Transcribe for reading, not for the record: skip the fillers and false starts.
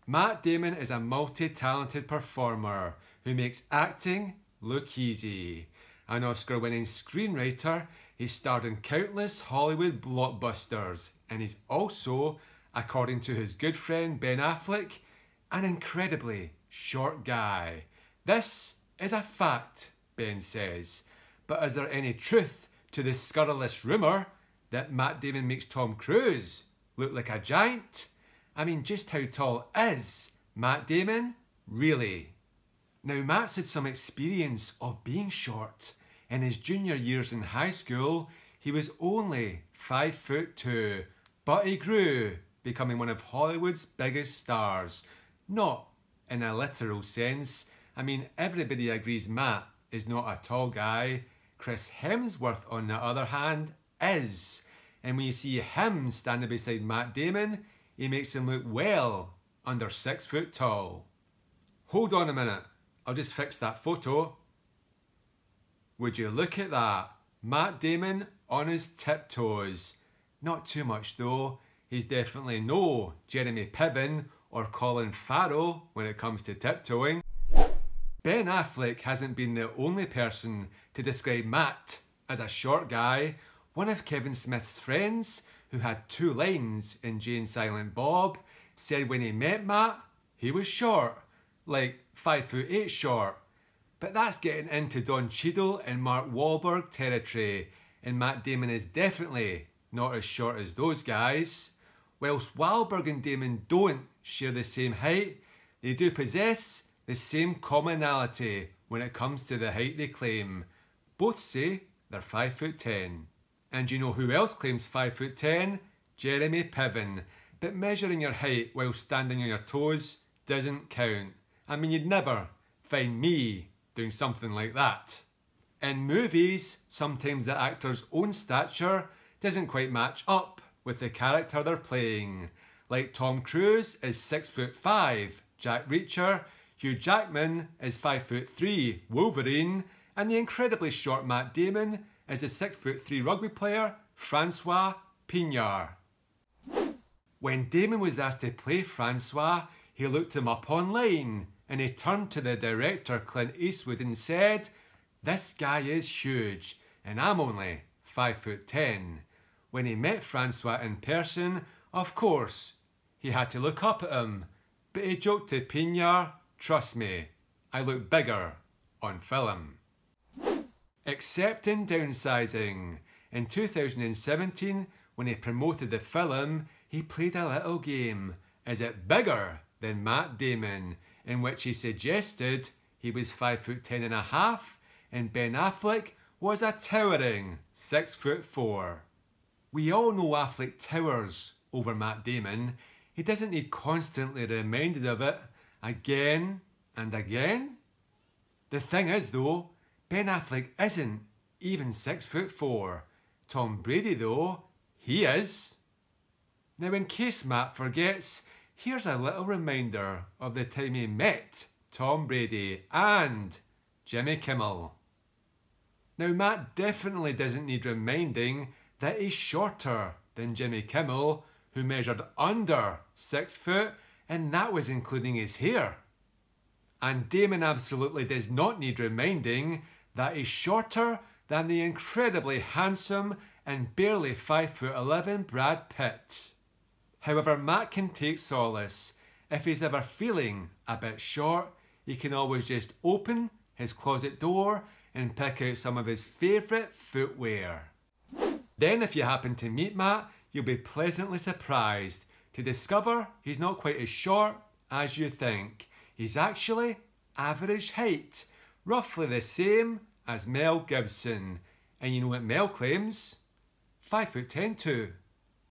Matt Damon is a multi-talented performer who makes acting look easy. An Oscar-winning screenwriter, he's starred in countless Hollywood blockbusters, and he's also, according to his good friend Ben Affleck, an incredibly short guy. This is a fact, Ben says. But is there any truth to this scurrilous rumour that Matt Damon makes Tom Cruise look like a giant? I mean, just how tall is Matt Damon, really? Now, Matt's had some experience of being short. In his junior years in high school, he was only 5'2", but he grew, becoming one of Hollywood's biggest stars. Not in a literal sense. I mean, everybody agrees Matt is not a tall guy. Chris Hemsworth, on the other hand, is. And when you see him standing beside Matt Damon, he makes him look well under 6 foot tall. Hold on a minute, I'll just fix that photo. Would you look at that? Matt Damon on his tiptoes. Not too much though. He's definitely no Jeremy Piven or Colin Farrell when it comes to tiptoeing. Ben Affleck hasn't been the only person to describe Matt as a short guy. One of Kevin Smith's friends, who had 2 lines in Jay and Silent Bob, said when he met Matt, he was short, like 5'8" short. But that's getting into Don Cheadle and Mark Wahlberg territory, and Matt Damon is definitely not as short as those guys. Whilst Wahlberg and Damon don't share the same height, they do possess the same commonality when it comes to the height they claim. Both say they're 5'10". And you know who else claims 5'10"? Jeremy Piven. But measuring your height while standing on your toes doesn't count. I mean, you'd never find me doing something like that. In movies, sometimes the actor's own stature doesn't quite match up with the character they're playing. Like Tom Cruise is 6'5", Jack Reacher, Hugh Jackman is 5'3", Wolverine, and the incredibly short Matt Damon is the 6'3" rugby player, Francois Pienaar. When Damon was asked to play Francois, he looked him up online, and he turned to the director Clint Eastwood and said, "This guy is huge, and I'm only 5'10". When he met Francois in person, of course, he had to look up at him, but he joked to Pienaar, "Trust me, I look bigger on film." Except in downsizing. In 2017, when he promoted the film, he played a little game, Is It Bigger Than Matt Damon?, in which he suggested he was 5'10.5" and Ben Affleck was a towering 6'4". We all know Affleck towers over Matt Damon. He doesn't need constantly reminded of it again and again. The thing is though, Ben Affleck isn't even 6'4". Tom Brady though, he is. Now in case Matt forgets, here's a little reminder of the time he met Tom Brady and Jimmy Kimmel. Now Matt definitely doesn't need reminding that he's shorter than Jimmy Kimmel, who measured under 6 foot, and that was including his hair. And Damon absolutely does not need reminding that he's shorter than the incredibly handsome and barely 5'11" Brad Pitt. However, Matt can take solace. If he's ever feeling a bit short, he can always just open his closet door and pick out some of his favourite footwear. Then if you happen to meet Matt, you'll be pleasantly surprised to discover he's not quite as short as you think. He's actually average height, roughly the same as Mel Gibson. And you know what Mel claims? 5'10" too.